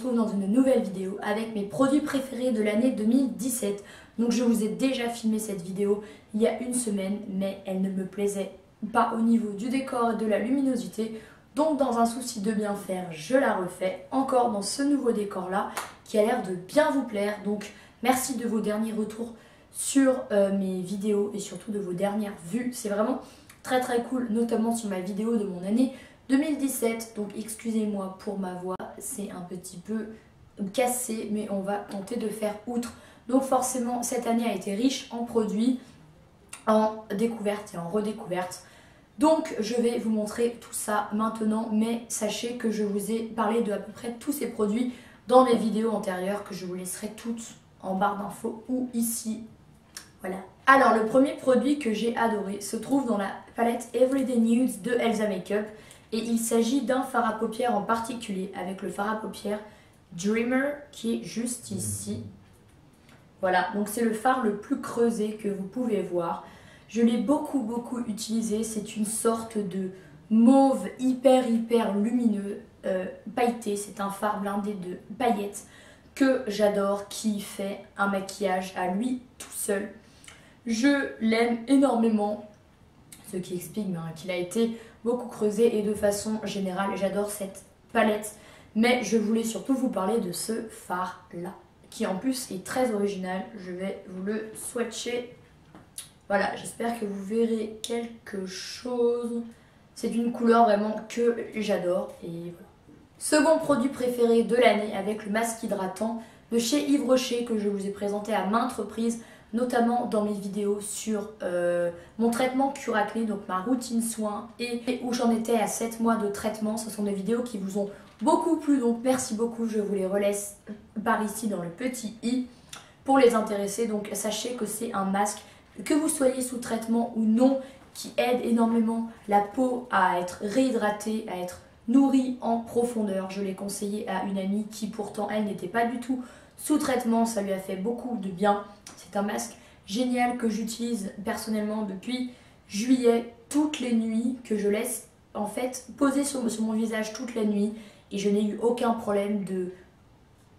retrouve dans une nouvelle vidéo avec mes produits préférés de l'année 2017. Donc je vous ai déjà filmé cette vidéo il y a une semaine, mais elle ne me plaisait pas au niveau du décor et de la luminosité. Donc dans un souci de bien faire, je la refais encore dans ce nouveau décor là qui a l'air de bien vous plaire. Donc merci de vos derniers retours sur mes vidéos et surtout de vos dernières vues. C'est vraiment très cool, notamment sur ma vidéo de mon année 2017. Donc excusez-moi pour ma voix, c'est un petit peu cassé, mais on va tenter de faire outre. Donc forcément cette année a été riche en produits, en découvertes et en redécouvertes. Donc je vais vous montrer tout ça maintenant, mais sachez que je vous ai parlé de à peu près tous ces produits dans mes vidéos antérieures que je vous laisserai toutes en barre d'infos ou ici. Voilà. Alors le premier produit que j'ai adoré se trouve dans la palette Everyday Nudes de Elsa Makeup et il s'agit d'un fard à paupières en particulier avec le fard à paupières Dreamer qui est juste ici. Voilà, donc c'est le fard le plus creusé que vous pouvez voir. Je l'ai beaucoup utilisé, c'est une sorte de mauve hyper lumineux, pailleté. C'est un fard blindé de paillettes que j'adore, qui fait un maquillage à lui tout seul. Je l'aime énormément, ce qui explique qu'il a été beaucoup creusé et de façon générale j'adore cette palette. Mais je voulais surtout vous parler de ce fard là, qui en plus est très original. Je vais vous le swatcher. Voilà, j'espère que vous verrez quelque chose. C'est une couleur vraiment que j'adore et voilà. Second produit préféré de l'année avec le masque hydratant de chez Yves Rocher que je vous ai présenté à maintes reprises, notamment dans mes vidéos sur mon traitement cure acné, donc ma routine soin et où j'en étais à 7 mois de traitement. Ce sont des vidéos qui vous ont beaucoup plu, donc merci beaucoup, je vous les relaisse par ici dans le petit i pour les intéresser. Donc sachez que c'est un masque, que vous soyez sous traitement ou non, qui aide énormément la peau à être réhydratée, à être nourrie en profondeur. Je l'ai conseillé à une amie qui pourtant elle n'était pas du tout sous traitement, ça lui a fait beaucoup de bien. C'est un masque génial que j'utilise personnellement depuis juillet toutes les nuits, que je laisse en fait poser sur mon visage toute la nuit et je n'ai eu aucun problème de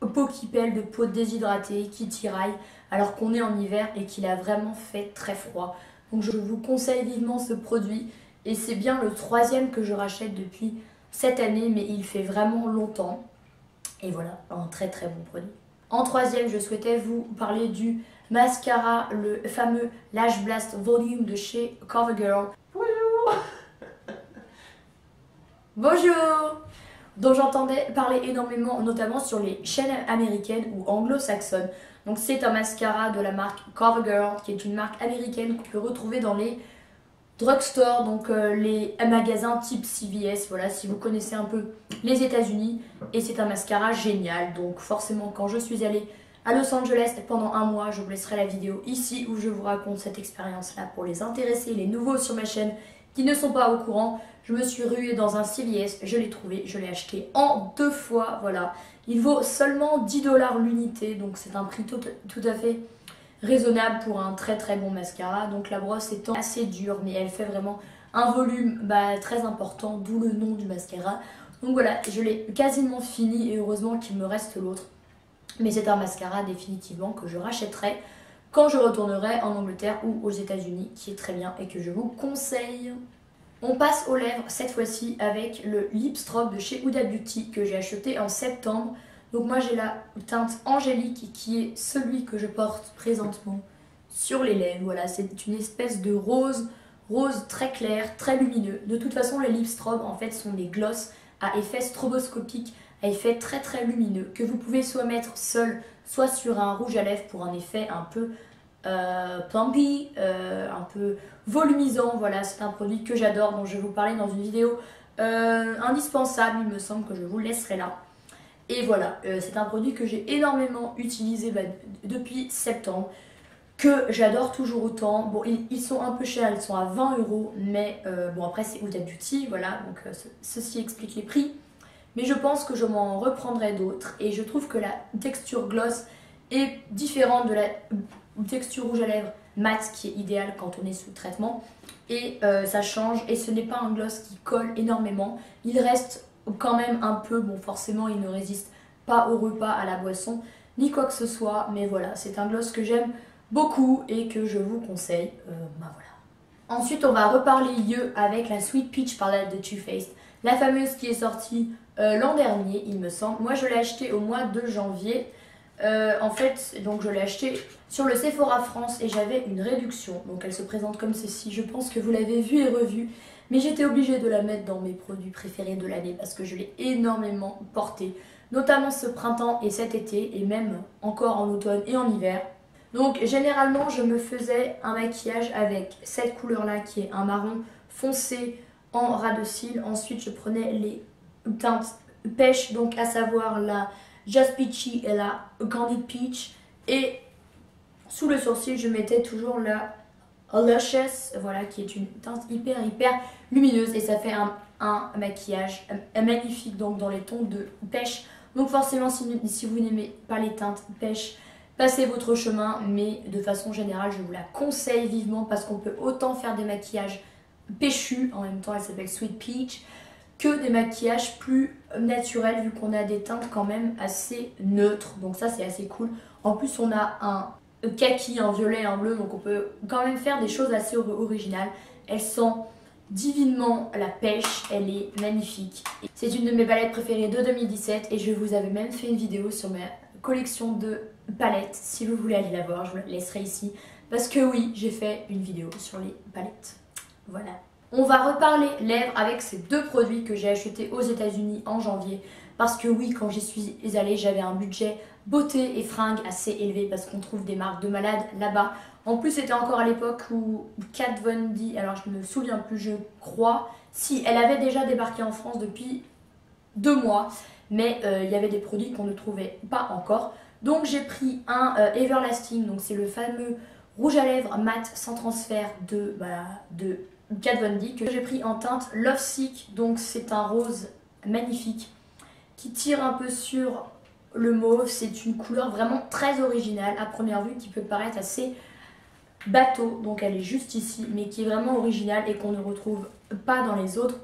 peau qui pèle, de peau déshydratée, qui tiraille alors qu'on est en hiver et qu'il a vraiment fait très froid. Donc je vous conseille vivement ce produit et c'est bien le troisième que je rachète depuis cette année, mais il fait vraiment longtemps et voilà, un très bon produit. En troisième, je souhaitais vous parler du mascara, le fameux Lash Blast Volume de chez CoverGirl. Bonjour. Bonjour, dont j'entendais parler énormément, notamment sur les chaînes américaines ou anglo-saxonnes. Donc c'est un mascara de la marque CoverGirl, qui est une marque américaine qu'on peut retrouver dans les drugstores, donc les magasins type CVS, voilà, si vous connaissez un peu les États-Unis. Et c'est un mascara génial, donc forcément quand je suis allée à Los Angeles pendant un mois, je vous laisserai la vidéo ici où je vous raconte cette expérience-là pour les intéressés, les nouveaux sur ma chaîne qui ne sont pas au courant. Je me suis ruée dans un CVS, je l'ai trouvé, je l'ai acheté en 2 fois, voilà. Il vaut seulement 10 $ l'unité, donc c'est un prix tout à fait raisonnable pour un très bon mascara. Donc la brosse étant assez dure, mais elle fait vraiment un volume très important, d'où le nom du mascara. Donc voilà, je l'ai quasiment fini et heureusement qu'il me reste l'autre. Mais c'est un mascara définitivement que je rachèterai quand je retournerai en Angleterre ou aux États-Unis, qui est très bien et que je vous conseille. On passe aux lèvres cette fois-ci avec le Lip Strobe de chez Huda Beauty que j'ai acheté en septembre. Donc moi j'ai la teinte angélique qui est celui que je porte présentement sur les lèvres. Voilà, c'est une espèce de rose très clair, très lumineux. De toute façon les Lip Strobe en fait sont des glosses à effet stroboscopique, à effet très lumineux, que vous pouvez soit mettre seul, soit sur un rouge à lèvres pour un effet un peu plumpy, un peu volumisant. Voilà, c'est un produit que j'adore, dont je vais vous parler dans une vidéo indispensable, il me semble, que je vous laisserai là. Et voilà, c'est un produit que j'ai énormément utilisé depuis septembre, que j'adore toujours autant. Bon, ils sont un peu chers, ils sont à 20 €, mais bon, après c'est Huda Beauty, voilà, donc ceci explique les prix. Mais je pense que je m'en reprendrai d'autres et je trouve que la texture gloss est différente de la texture rouge à lèvres mat qui est idéale quand on est sous traitement. Et ça change et ce n'est pas un gloss qui colle énormément. Il reste quand même un peu, bon forcément il ne résiste pas au repas, à la boisson, ni quoi que ce soit. Mais voilà, c'est un gloss que j'aime beaucoup et que je vous conseille. Bah voilà. Ensuite, on va reparler yeux avec la Sweet Peach palette de Too Faced. La fameuse qui est sortie l'an dernier, il me semble. Moi, je l'ai achetée au mois de janvier. En fait, donc je l'ai acheté sur le Sephora France et j'avais une réduction. Donc elle se présente comme ceci. Je pense que vous l'avez vue et revue. Mais j'étais obligée de la mettre dans mes produits préférés de l'année parce que je l'ai énormément portée. Notamment ce printemps et cet été et même encore en automne et en hiver. Donc généralement je me faisais un maquillage avec cette couleur là qui est un marron foncé en ras de cils. Ensuite je prenais les teintes pêche, donc à savoir la Just Peachy et la Candied Peach. Et sous le sourcil je mettais toujours la Luscious, voilà, qui est une teinte hyper lumineuse et ça fait un maquillage magnifique donc dans les tons de pêche. Donc forcément si vous n'aimez pas les teintes pêche, passez votre chemin, mais de façon générale je vous la conseille vivement parce qu'on peut autant faire des maquillages péchus, en même temps elle s'appelle Sweet Peach, que des maquillages plus naturels vu qu'on a des teintes quand même assez neutres, donc ça c'est assez cool. En plus on a un kaki, un violet, un bleu, donc on peut quand même faire des choses assez originales. Elle sent divinement la pêche, elle est magnifique. C'est une de mes palettes préférées de 2017 et je vous avais même fait une vidéo sur ma collection de palettes. Si vous voulez aller la voir, je vous la laisserai ici. Parce que oui, j'ai fait une vidéo sur les palettes. Voilà. On va reparler lèvres avec ces deux produits que j'ai achetés aux États-Unis en janvier. Parce que oui, quand j'y suis allée, j'avais un budget beauté et fringues assez élevé parce qu'on trouve des marques de malades là-bas. En plus, c'était encore à l'époque où Kat Von D, alors je ne me souviens plus, je crois, si, elle avait déjà débarqué en France depuis 2 mois, mais il y avait des produits qu'on ne trouvait pas encore. Donc j'ai pris un Everlasting, donc c'est le fameux rouge à lèvres mat sans transfert de Kat Von D que j'ai pris en teinte Love Sick, donc c'est un rose magnifique qui tire un peu sur le mauve. C'est une couleur vraiment très originale à première vue qui peut paraître assez bateau, donc elle est juste ici, mais qui est vraiment originale et qu'on ne retrouve pas dans les autres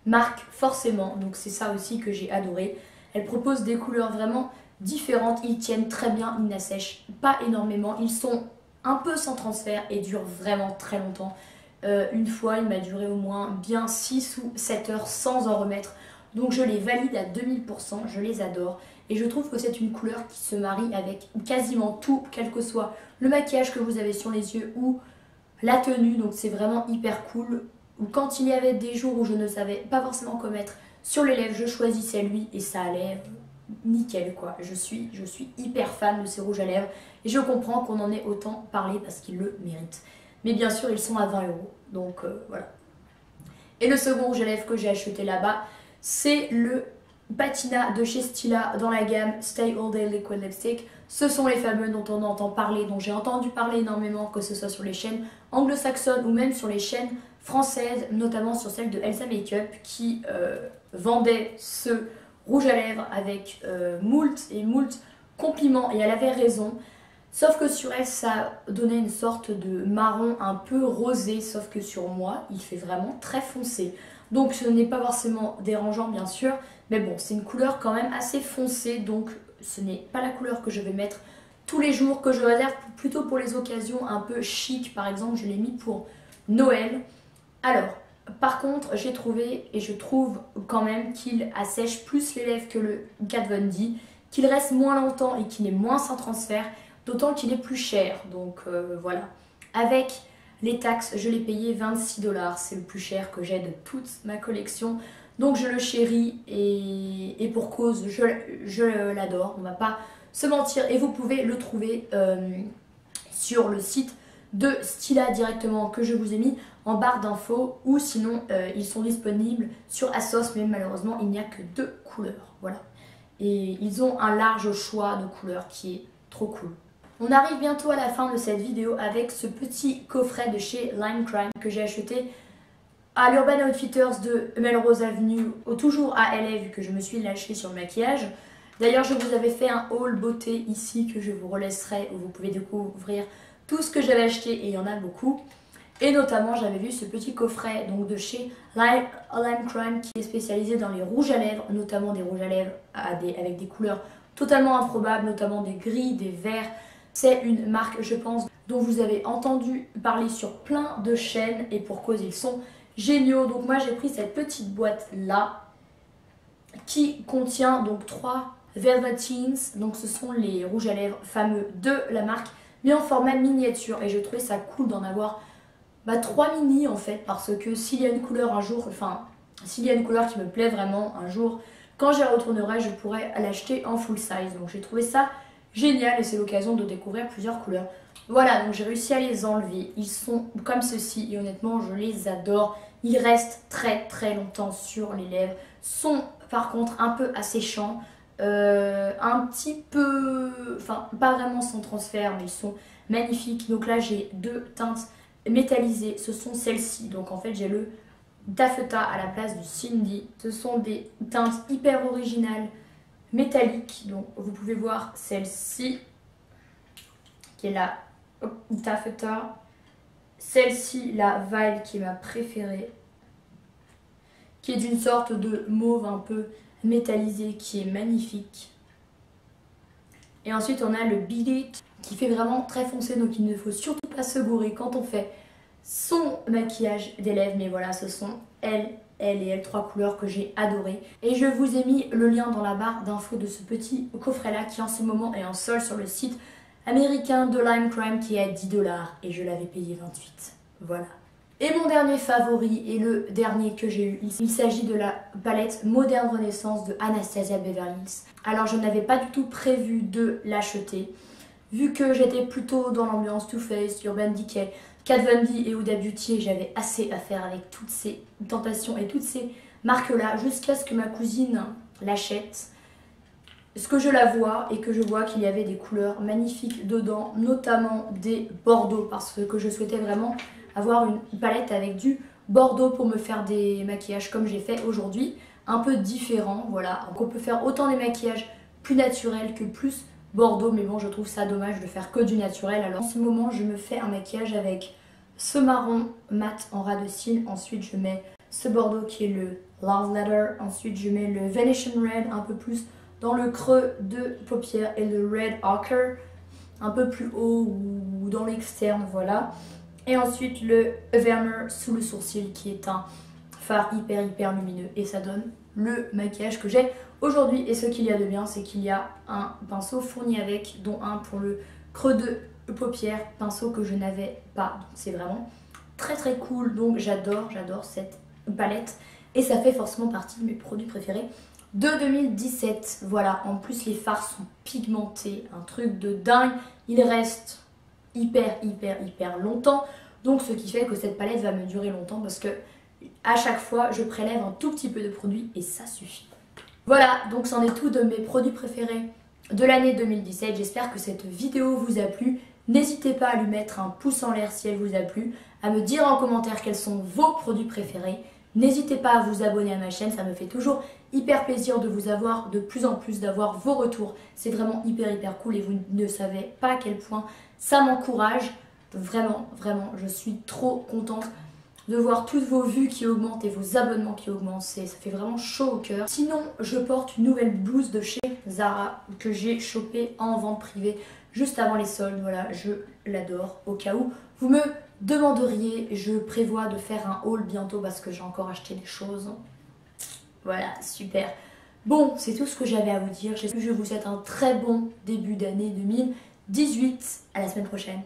marques forcément, donc c'est ça aussi que j'ai adoré. Elle propose des couleurs vraiment différentes, ils tiennent très bien, ils n'assèchent pas énormément, ils sont un peu sans transfert et durent vraiment très longtemps. Une fois il m'a duré au moins bien 6 ou 7 heures sans en remettre, donc je les valide à 2000%, je les adore. Et je trouve que c'est une couleur qui se marie avec quasiment tout, quel que soit le maquillage que vous avez sur les yeux ou la tenue. Donc c'est vraiment hyper cool. Quand il y avait des jours où je ne savais pas forcément quoi mettre sur les lèvres, je choisissais lui et ça allait nickel quoi. Je suis hyper fan de ces rouges à lèvres et je comprends qu'on en ait autant parlé parce qu'ils le méritent. Mais bien sûr ils sont à 20 €, donc voilà. Et le second rouge à lèvres que j'ai acheté là-bas, c'est le Patina de chez Stila dans la gamme Stay All Day Liquid Lipstick. Ce sont les fameux dont on entend parler, dont j'ai entendu parler énormément, que ce soit sur les chaînes anglo-saxonnes ou même sur les chaînes françaises, notamment sur celle de Elsa Makeup qui vendait ce rouge à lèvres avec moult compliments et elle avait raison. Sauf que sur elle, ça donnait une sorte de marron un peu rosé, sauf que sur moi, il fait vraiment très foncé. Donc ce n'est pas forcément dérangeant bien sûr, mais bon, c'est une couleur quand même assez foncée, donc ce n'est pas la couleur que je vais mettre tous les jours, que je réserve plutôt pour les occasions un peu chic. Par exemple, je l'ai mis pour Noël. Alors, par contre, j'ai trouvé, et je trouve quand même qu'il assèche plus les lèvres que le Kat Von D, qu'il reste moins longtemps et qu'il est moins sans transfert, d'autant qu'il est plus cher, donc voilà. Avec les taxes, je l'ai payé 26 $, c'est le plus cher que j'ai de toute ma collection. Donc je le chéris et pour cause, je l'adore, on va pas se mentir. Et vous pouvez le trouver sur le site de Stila directement que je vous ai mis en barre d'infos. Ou sinon, ils sont disponibles sur ASOS, mais malheureusement, il n'y a que 2 couleurs. Voilà. Et ils ont un large choix de couleurs qui est trop cool. On arrive bientôt à la fin de cette vidéo avec ce petit coffret de chez Lime Crime que j'ai acheté à l'Urban Outfitters de Melrose Avenue, toujours à LA vu que je me suis lâchée sur le maquillage. D'ailleurs je vous avais fait un haul beauté ici que je vous relaisserai où vous pouvez découvrir tout ce que j'avais acheté et il y en a beaucoup. Et notamment j'avais vu ce petit coffret donc de chez Lime Crime qui est spécialisé dans les rouges à lèvres, notamment des rouges à lèvres avec des couleurs totalement improbables, notamment des gris, des verts. C'est une marque, je pense, dont vous avez entendu parler sur plein de chaînes et pour cause, ils sont géniaux. Donc moi, j'ai pris cette petite boîte-là qui contient donc 3 Velveteens. Donc ce sont les rouges à lèvres fameux de la marque, mais en format miniature. Et je trouvais ça cool d'en avoir 3 mini en fait, parce que s'il y a une couleur un jour, s'il y a une couleur qui me plaît vraiment un jour, quand j'y retournerai, je pourrais l'acheter en full size. Donc j'ai trouvé ça génial et c'est l'occasion de découvrir plusieurs couleurs. Voilà, donc j'ai réussi à les enlever. Ils sont comme ceci et honnêtement, je les adore. Ils restent très très longtemps sur les lèvres. Sont par contre un peu asséchants. Un petit peu, pas vraiment sans transfert, mais ils sont magnifiques. Donc là, j'ai 2 teintes métallisées. Ce sont celles-ci. Donc en fait, j'ai le Taffeta à la place du Cindy. Ce sont des teintes hyper originales, métalliques. Donc vous pouvez voir celle-ci, qui est la Taffeta. Celle-ci, la Vibe, qui est ma préférée, qui est d'une sorte de mauve un peu métallisé, qui est magnifique. Et ensuite, on a le Beat It, qui fait vraiment très foncé, donc il ne faut surtout pas se gourer quand on fait son maquillage des lèvres. Mais voilà, ce sont L et L3 couleurs que j'ai adoré. Et je vous ai mis le lien dans la barre d'infos de ce petit coffret-là, qui en ce moment est en solde sur le site américain de Lime Crime, qui est à 10 $, et je l'avais payé 28. Voilà. Et mon dernier favori, et le dernier que j'ai eu, il s'agit de la palette Moderne Renaissance de Anastasia Beverly Hills. Alors je n'avais pas du tout prévu de l'acheter, vu que j'étais plutôt dans l'ambiance Too Faced, Urban Decay, Kat Von D et Huda Beauty, et j'avais assez à faire avec toutes ces tentations et toutes ces marques-là, jusqu'à ce que ma cousine l'achète. Ce que je la vois et que je vois qu'il y avait des couleurs magnifiques dedans, notamment des bordeaux, parce que je souhaitais vraiment avoir une palette avec du bordeaux pour me faire des maquillages comme j'ai fait aujourd'hui, un peu différent, voilà. Donc on peut faire autant des maquillages plus naturels que plus bordeaux, mais bon, je trouve ça dommage de faire que du naturel. Alors en ce moment, je me fais un maquillage avec ce marron mat en ras de cils, ensuite je mets ce bordeaux qui est le Love Letter, ensuite je mets le Venetian Red un peu plus dans le creux de paupière et le Red Ochre un peu plus haut ou dans l'externe, voilà. Et ensuite le Vermeer sous le sourcil qui est un fard hyper lumineux et ça donne le maquillage que j'ai aujourd'hui. Et ce qu'il y a de bien, c'est qu'il y a un pinceau fourni avec, dont un pour le creux de paupière, pinceau que je n'avais pas. C'est vraiment très cool, donc j'adore cette palette et ça fait forcément partie de mes produits préférés de 2017. Voilà, en plus les fards sont pigmentés, un truc de dingue. Il reste hyper longtemps, donc ce qui fait que cette palette va me durer longtemps parce que à chaque fois je prélève un tout petit peu de produit et ça suffit. Voilà, donc c'en est tout de mes produits préférés de l'année 2017. J'espère que cette vidéo vous a plu. N'hésitez pas à lui mettre un pouce en l'air si elle vous a plu, à me dire en commentaire quels sont vos produits préférés. N'hésitez pas à vous abonner à ma chaîne, ça me fait toujours hyper plaisir de vous avoir de plus en plus, d'avoir vos retours. C'est vraiment hyper cool et vous ne savez pas à quel point ça m'encourage. Vraiment, je suis trop contente de voir toutes vos vues qui augmentent et vos abonnements qui augmentent. Ça fait vraiment chaud au cœur. Sinon, je porte une nouvelle blouse de chez Zara que j'ai chopée en vente privée juste avant les soldes. Voilà, je l'adore. Au cas où vous me demanderiez, je prévois de faire un haul bientôt parce que j'ai encore acheté des choses. Voilà, super. Bon, c'est tout ce que j'avais à vous dire. Je vous souhaite un très bon début d'année 2018. À la semaine prochaine.